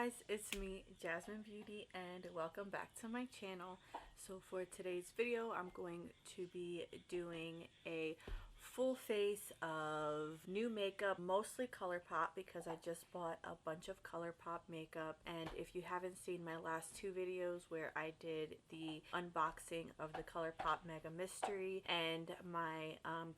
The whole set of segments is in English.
guys, it's me, Jasmine Beauty, and welcome back to my channel. So for today's video, I'm going to be doing a full face of new makeup, mostly ColourPop, because I just bought a bunch of ColourPop makeup. And if you haven't seen my last two videos where I did the unboxing of the ColourPop Mega Mystery and my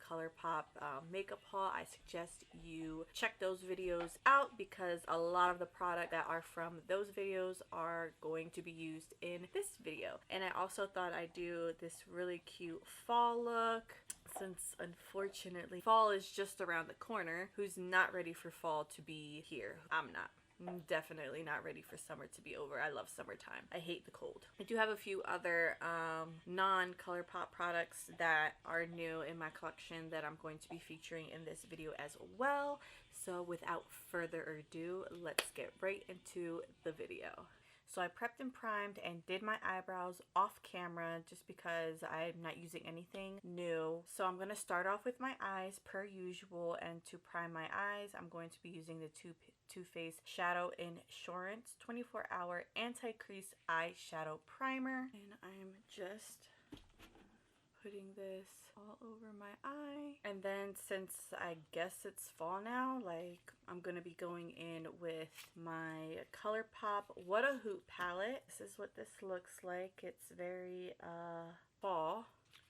ColourPop makeup haul, I suggest you check those videos out because a lot of the product that are from those videos are going to be used in this video. And I also thought I'd do this really cute fall look, since unfortunately fall is just around the corner. Who's not ready for fall to be here? I'm not. I'm definitely not ready for summer to be over. I love summertime. I hate the cold. I do have a few other non-ColourPop products that are new in my collection that I'm going to be featuring in this video as well. So without further ado, let's get right into the video. So I prepped and primed and did my eyebrows off camera just because I'm not using anything new. So I'm going to start off with my eyes per usual, and to prime my eyes I'm going to be using the Too Faced Shadow Insurance 24-hour anti-crease eyeshadow primer. And I'm just putting this all over my eye. And then since I guess it's fall now, like, I'm gonna be going in with my ColourPop What a Hoot palette. This is what this looks like. It's very fall.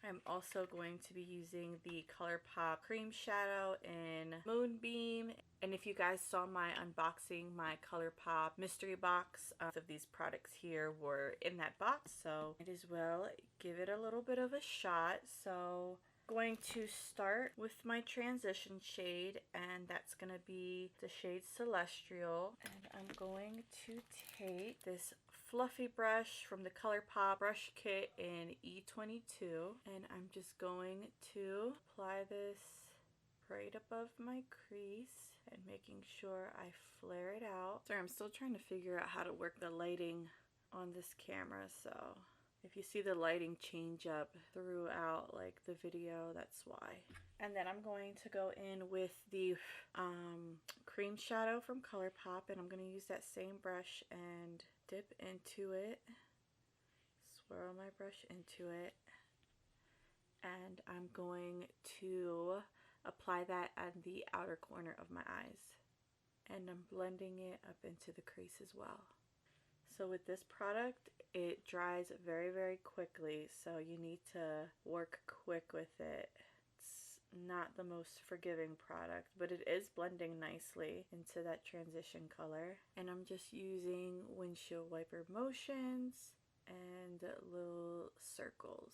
I'm also going to be using the ColourPop Cream Shadow in Moonbeam. And if you guys saw my unboxing, my ColourPop mystery box of these products here were in that box, so might as well give it a little bit of a shot. So I'm going to start with my transition shade, and that's going to be the shade Celestial. And I'm going to take this fluffy brush from the ColourPop brush kit in E22, and I'm just going to apply this right above my crease and making sure I flare it out. Sorry, I'm still trying to figure out how to work the lighting on this camera, so if you see the lighting change up throughout like the video, that's why. And then I'm going to go in with the cream shadow from ColourPop, and I'm going to use that same brush and dip into it, swirl my brush into it, and I'm going to apply that at the outer corner of my eyes, and I'm blending it up into the crease as well. So with this product, it dries very, very quickly, so you need to work quick with it. It's not the most forgiving product, but it is blending nicely into that transition color. And I'm just using windshield wiper motions and little circles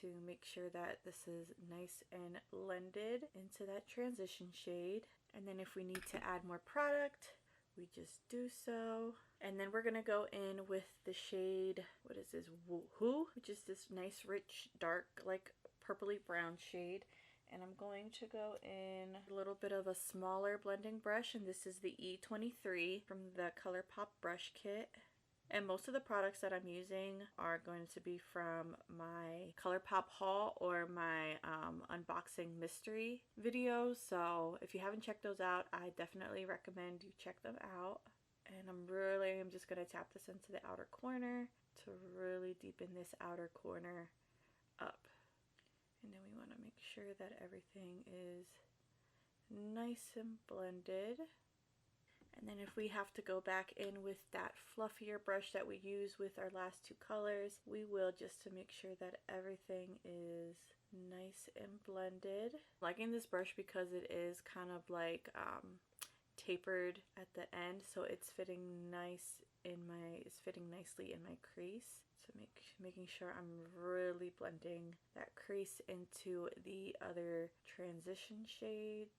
to make sure that this is nice and blended into that transition shade. And then if we need to add more product, we just do so. And then we're gonna go in with the shade, what is this, Woohoo, which is this nice rich dark like purpley brown shade. And I'm going to go in a little bit of a smaller blending brush, and this is the E23 from the ColourPop brush kit. And most of the products that I'm using are going to be from my ColourPop haul or my unboxing mystery videos. So if you haven't checked those out, I definitely recommend you check them out. And I'm just going to tap this into the outer corner to really deepen this outer corner up. And then we want to make sure that everything is nice and blended. And then if we have to go back in with that fluffier brush that we use with our last two colors, we will, just to make sure that everything is nice and blended. Liking this brush because it is kind of like tapered at the end, so it's fitting nicely in my crease. So making sure I'm really blending that crease into the other transition shades.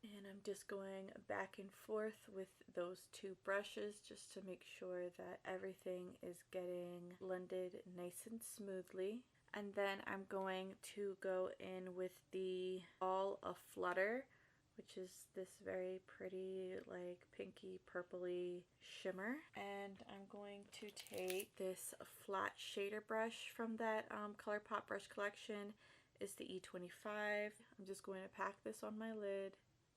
And I'm just going back and forth with those two brushes just to make sure that everything is getting blended nice and smoothly. And then I'm going to go in with the All Aflutter, which is this very pretty like pinky purpley shimmer. And I'm going to take this flat shader brush from that ColourPop brush collection. It's the E25. I'm just going to pack this on my lid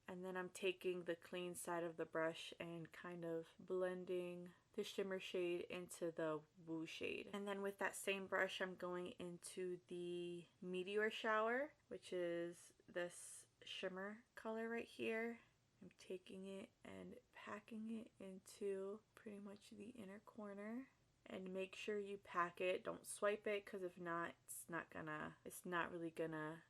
And then I'm taking the clean side of the brush and kind of blending the shimmer shade into the woo shade. And then with that same brush, I'm going into the Meteor Shower, which is this shimmer color right here. I'm taking it and packing it into pretty much the inner corner. And make sure you pack it. Don't swipe it, because if not, it's not really gonna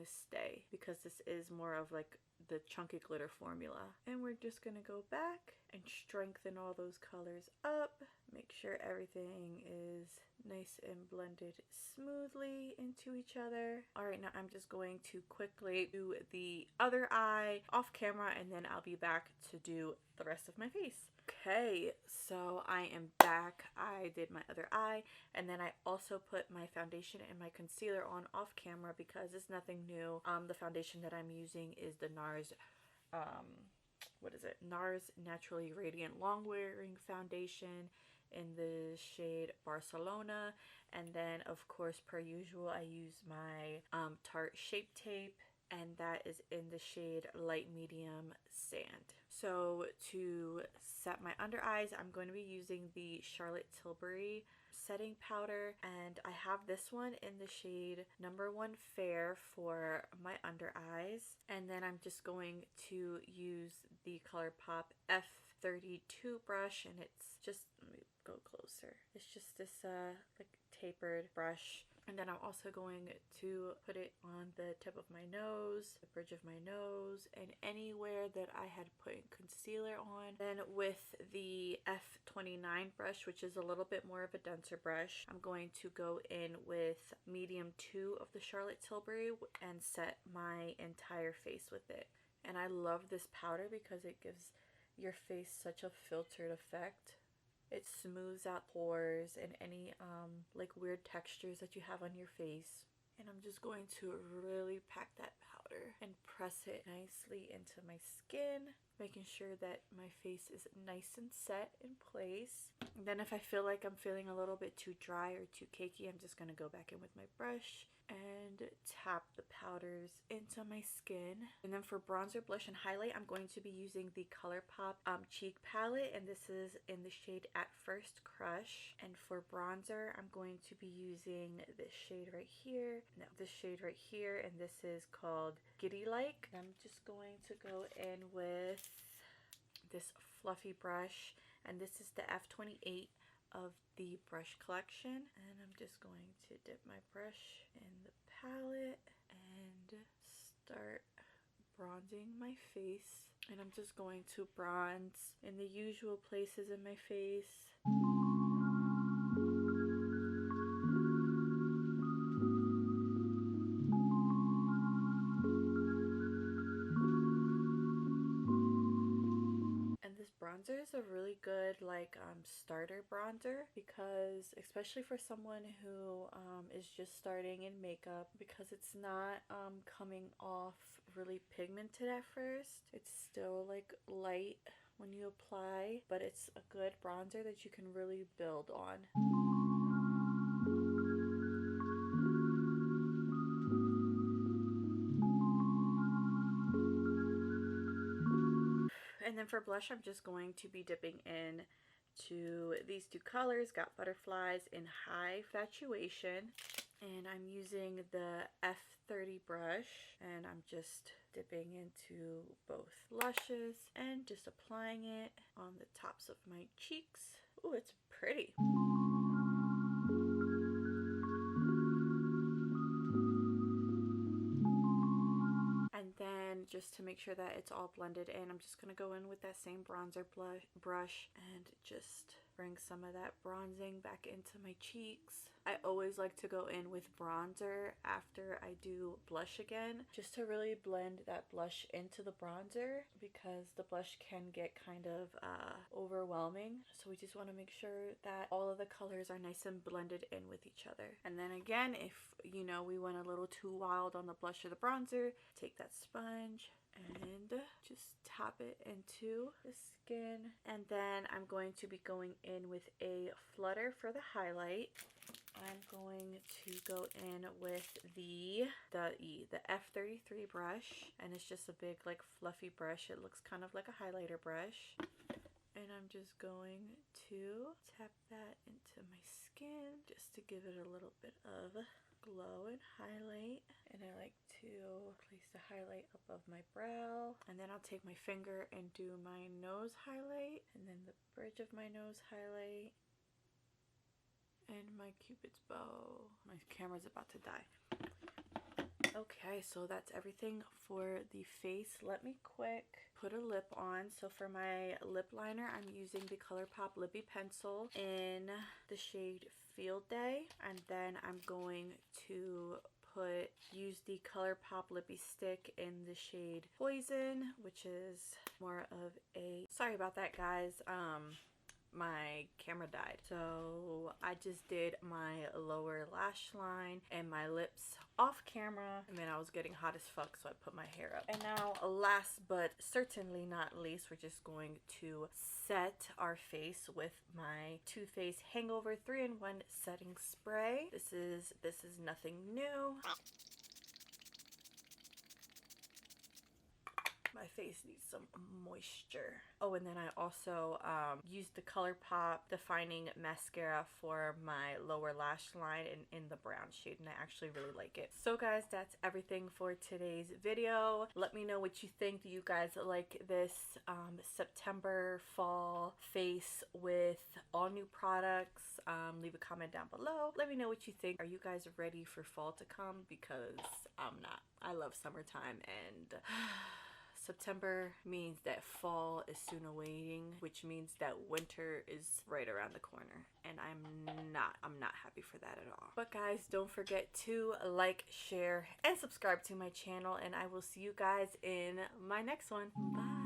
stay, because this is more of like the chunky glitter formula. And we're just gonna go back and strengthen all those colors up. Make sure everything is nice and blended smoothly into each other. All right, now I'm just going to quickly do the other eye off camera, and then I'll be back to do the rest of my face. Okay, so I am back. I did my other eye, and then I also put my foundation and my concealer on off camera because it's nothing new. The foundation that I'm using is the NARS, NARS Naturally Radiant Long Wearing Foundation in the shade Barcelona. And then, of course, per usual, I use my Tarte Shape Tape, and that is in the shade Light Medium Sand. So to set my under eyes, I'm going to be using the Charlotte Tilbury setting powder, and I have this one in the shade Number 1 Fair for my under eyes. And then I'm just going to use the ColourPop F32 brush, and it's just, let me go closer. It's just this like tapered brush. And then I'm also going to put it on the tip of my nose, the bridge of my nose, and anywhere that I had put concealer on. Then with the F29 brush, which is a little bit more of a denser brush, I'm going to go in with medium 2 of the Charlotte Tilbury and set my entire face with it. And I love this powder because it gives your face such a filtered effect. It smooths out pores and any like weird textures that you have on your face. And I'm just going to really pack that powder and press it nicely into my skin, making sure that my face is nice and set in place. And then if I feel like I'm feeling a little bit too dry or too cakey, I'm just going to go back in with my brush and tap the powders into my skin. And then for bronzer, blush, and highlight, I'm going to be using the ColourPop cheek palette, and this is in the shade At First Crush. And for bronzer, I'm going to be using this shade right here. No, this shade right here, and this is called Giddy Like. I'm just going to go in with this fluffy brush, and this is the F28 of the brush collection. And I'm just going to dip my brush in the palette and start bronzing my face. And I'm just going to bronze in the usual places in my face. Bronzer is a really good starter bronzer, because especially for someone who is just starting in makeup, because it's not coming off really pigmented at first. It's still like light when you apply, but it's a good bronzer that you can really build on. And then for blush, I'm just going to be dipping in to these two colors, Got Butterflies in High Infatuation. And I'm using the F30 brush, and I'm just dipping into both blushes and just applying it on the tops of my cheeks. Ooh, it's pretty. Then just to make sure that it's all blended in, I'm just going to go in with that same bronzer brush and just bring some of that bronzing back into my cheeks. I always like to go in with bronzer after I do blush again, just to really blend that blush into the bronzer, because the blush can get kind of overwhelming. So we just want to make sure that all of the colors are nice and blended in with each other. And then again, if you know we went a little too wild on the blush or the bronzer, take that sponge and just tap it into the skin. And then I'm going to be going in with a flutter for the highlight. I'm going to go in with the F33 brush, and it's just a big like fluffy brush. It looks kind of like a highlighter brush. And I'm just going to tap that into my skin just to give it a little bit of glow and highlight. And I like to place the highlight above my brow, and then I'll take my finger and do my nose highlight, and then the bridge of my nose highlight, and my cupid's bow. My camera's about to die. Okay, so that's everything for the face. Let me quick put a lip on. So for my lip liner, I'm using the ColourPop Lippy Pencil in the shade Field Day, and then I'm going to use the ColourPop Lippy Stick in the shade Poison, which is more of a, sorry about that guys, my camera died. So I just did my lower lash line and my lips off camera, and then I was getting hot as fuck, so I put my hair up. And now, last but certainly not least, we're just going to set our face with my Too Faced Hangover 3-in-1 setting spray. This is nothing new. My face needs some moisture. Oh, and then I also used the ColourPop Defining Mascara for my lower lash line in the brown shade, and I actually really like it. So guys, that's everything for today's video. Let me know what you think. Do you guys like this September fall face with all new products? Leave a comment down below. Let me know what you think. Are you guys ready for fall to come? Because I'm not. I love summertime, and September means that fall is soon awaiting, which means that winter is right around the corner, and I'm not happy for that at all. But guys, don't forget to like, share, and subscribe to my channel, and I will see you guys in my next one. Bye.